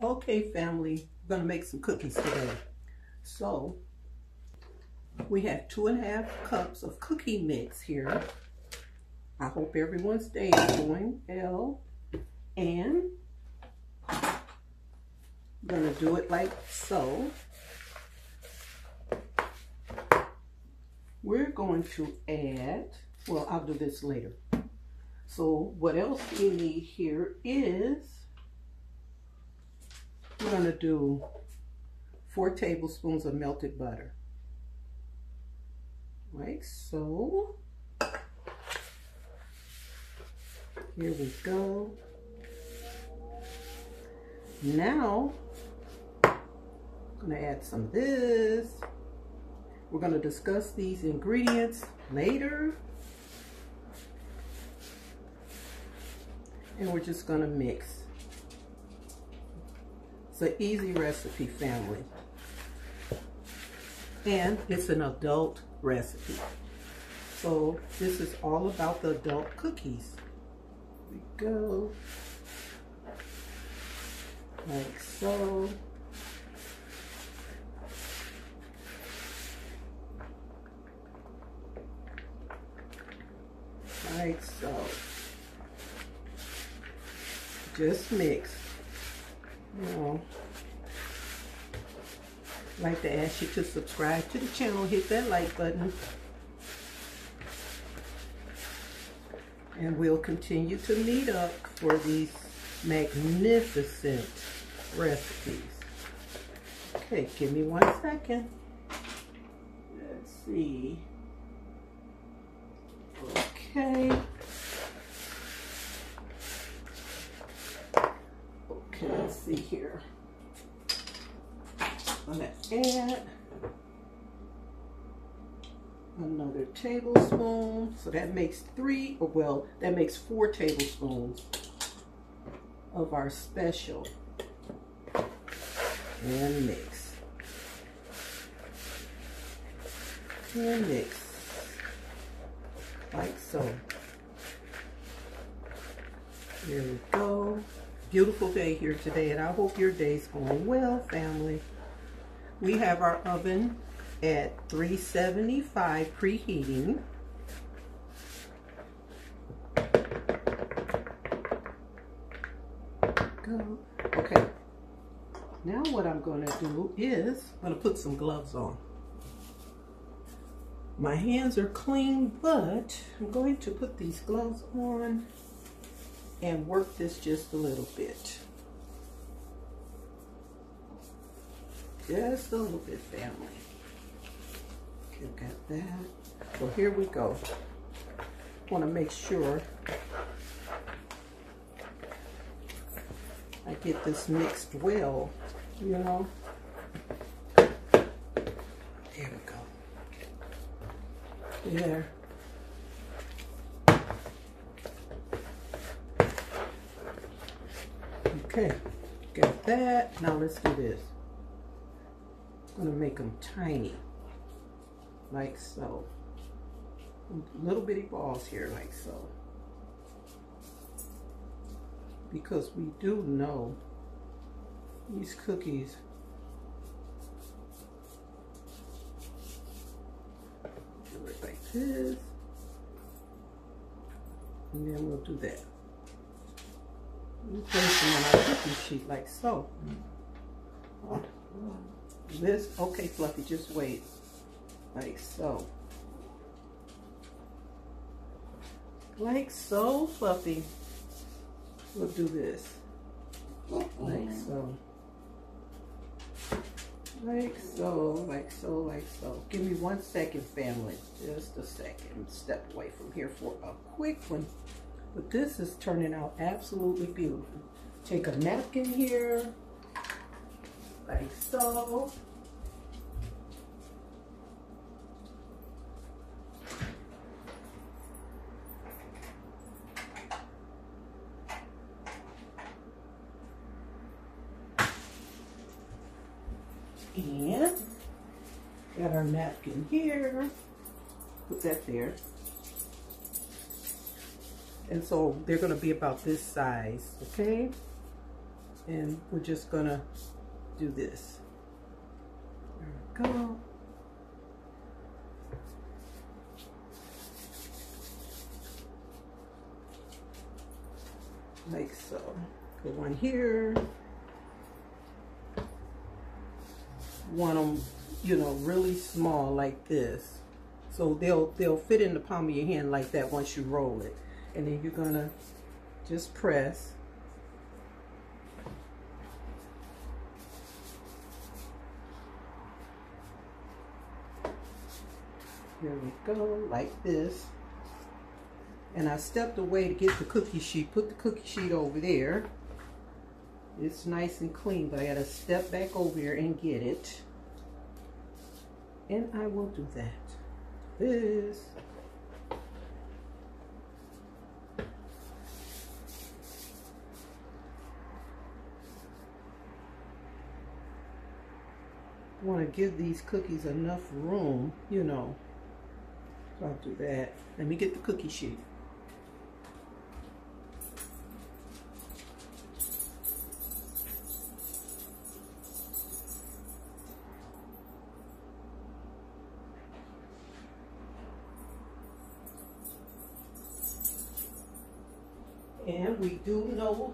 Okay, family, we're gonna make some cookies today. So we have 2.5 cups of cookie mix here. I hope everyone's day is going well. And I'm gonna do it like so. We're going to add, well, I'll do this later. So what else we need here is, we're going to do 4 tablespoons of melted butter. Like so. Here we go. Now, I'm going to add some of this. We're going to discuss these ingredients later. And we're just going to mix. It's an easy recipe, family. And it's an adult recipe. So this is all about the adult cookies. Here we go. Like so. Like so. Just mix. You know, I'd like to ask you to subscribe to the channel, hit that like button, and we'll continue to meet up for these magnificent recipes. Okay, give me 1 second. Let's see. Okay. Okay, let's see here. I'm going to add another tablespoon. So that makes 3, or well, that makes 4 tablespoons of our special. And mix. And mix. Like so. There we go. Beautiful day here today, and I hope your day's going well, family. We have our oven at 375 preheating. Go. Okay. Now what I'm going to do is I'm going to put some gloves on. My hands are clean, but I'm going to put these gloves on and work this just a little bit. Just a little bit, family. Okay, got that. So here we go. Want to make sure I get this mixed well, you know. There we go. There. Okay, got that. Now let's do this. I'm going to make them tiny, like so. Little bitty balls here, like so. Because we do know these cookies do it like this, and then we'll do that. We place them on our cookie sheet like so. This, okay, Fluffy, just wait. Like so. Like so, Fluffy. We'll do this. Like so. Like so, like so, like so. Give me 1 second, family. Just a second. Step away from here for a quick one. But this is turning out absolutely beautiful. Take a napkin here. Like so. And got our napkin here. Put that there. And so they're going to be about this size, okay? And we're just gonna do this. There we go. Like so. Put one here. Want them, you know, really small like this. So they'll fit in the palm of your hand like that once you roll it. And then you're gonna just press. Here we go, like this. And I stepped away to get the cookie sheet. Put the cookie sheet over there. It's nice and clean, but I gotta step back over here and get it. And I will do that. This. I want to give these cookies enough room, you know. So I'll do that. Let me get the cookie sheet. And we do know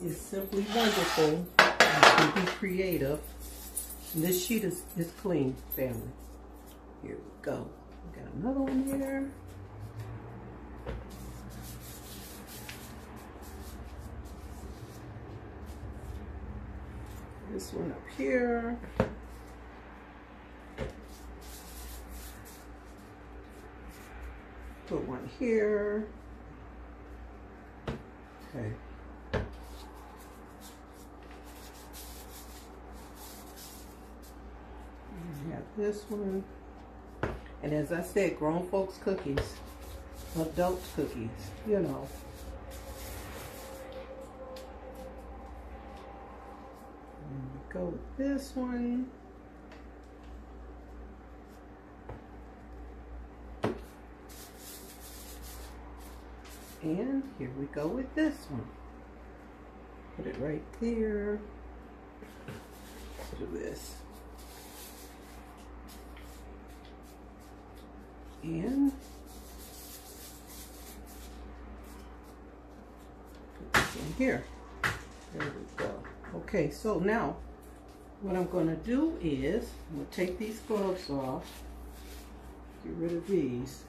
it's simply wonderful. You can be creative. And this sheet is clean, family. Here we go. We got another one here. This one up here. Put one here. Okay. We have this one. And as I said, grown folks cookies, adult cookies, you know. And we go with this one. And here we go with this one. Put it right there. Let's do this. And put this in here. There we go. Okay, so now what I'm going to do is I'm going to take these gloves off. Get rid of these.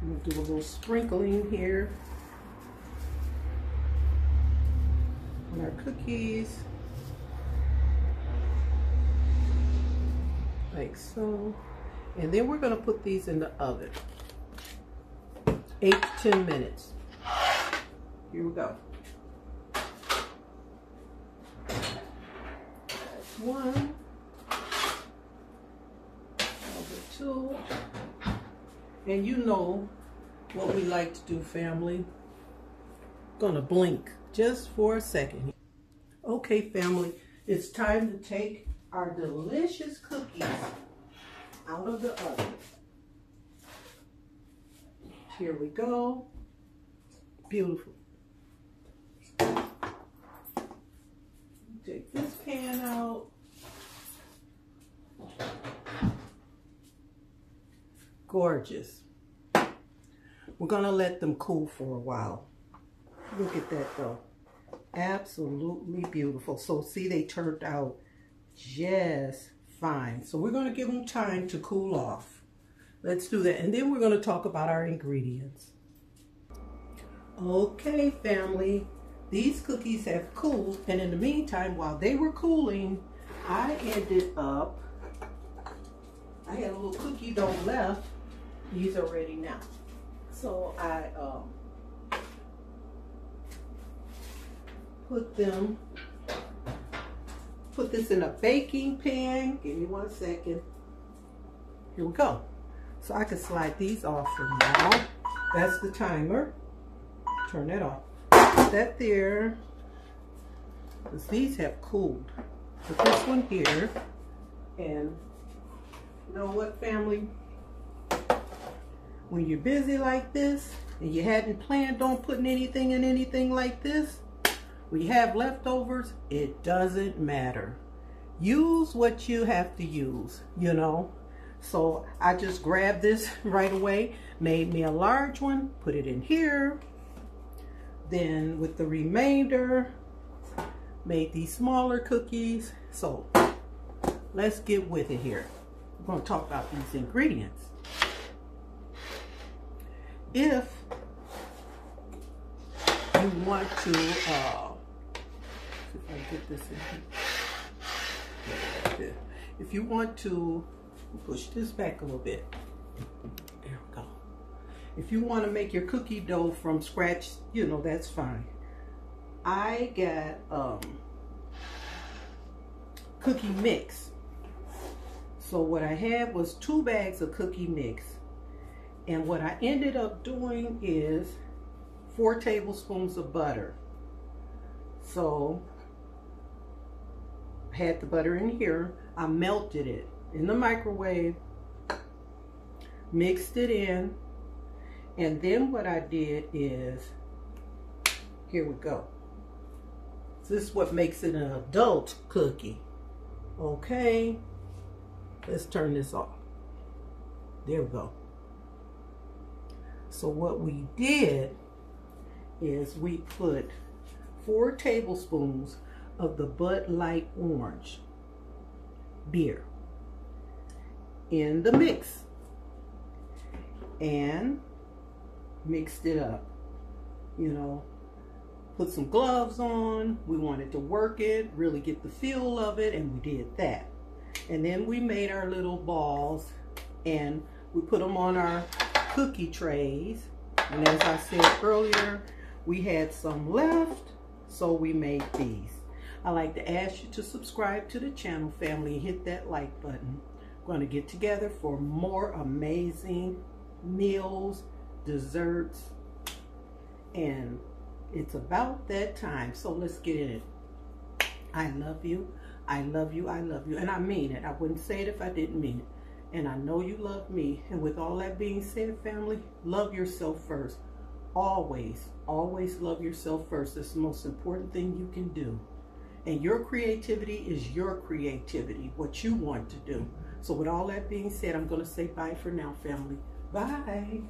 I'm going to do a little sprinkling here on our cookies. Like so. And then we're going to put these in the oven. 8 to 10 minutes. Here we go. That's one. Number two. And you know what we like to do, family. Gonna blink just for a second. Okay, family, it's time to take our delicious cookies out of the oven. Here we go. Beautiful. Take this pan out. Gorgeous. We're gonna let them cool for a while. Look at that though. Absolutely beautiful. So see, they turned out just fine. So we're gonna give them time to cool off. Let's do that. And then we're gonna talk about our ingredients. Okay, family. These cookies have cooled. And in the meantime, while they were cooling, I ended up, I had a little cookie dough left. These are ready now. So I put this in a baking pan. Give me 1 second. Here we go. So I can slide these off for now. That's the timer. Turn that off. Put that there. Because these have cooled. Put this one here. And you know what, family? when you're busy like this and you hadn't planned on putting anything in anything like this, when you have leftovers, it doesn't matter. Use what you have to use, you know. So I just grabbed this right away, made me a large one, put it in here. Then with the remainder, made these smaller cookies. So let's get with it here. We're going to talk about these ingredients. If you want to, see if I get this in here. If you want to push this back a little bit. There we go. If you want to make your cookie dough from scratch, you know, that's fine. I got cookie mix. So what I had was 2 bags of cookie mix. And what I ended up doing is 4 tablespoons of butter. So I had the butter in here. I melted it in the microwave, mixed it in, and then what I did is, here we go. This is what makes it an adult cookie. Okay, let's turn this off. There we go. So what we did is we put 4 tablespoons of the Bud Light Orange beer in the mix and mixed it up. You know, put some gloves on. We wanted to work it, really get the feel of it, and we did that. And then we made our little balls and we put them on our cookie trays. And as I said earlier, we had some left, so we made these. I'd like to ask you to subscribe to the channel, family, and hit that like button. We're going to get together for more amazing meals, desserts, and it's about that time. So let's get in it. I love you. I love you. I love you. And I mean it. I wouldn't say it if I didn't mean it. And I know you love me. And with all that being said, family, love yourself first. Always, always love yourself first. It's the most important thing you can do. And your creativity is your creativity, what you want to do. So with all that being said, I'm going to say bye for now, family. Bye.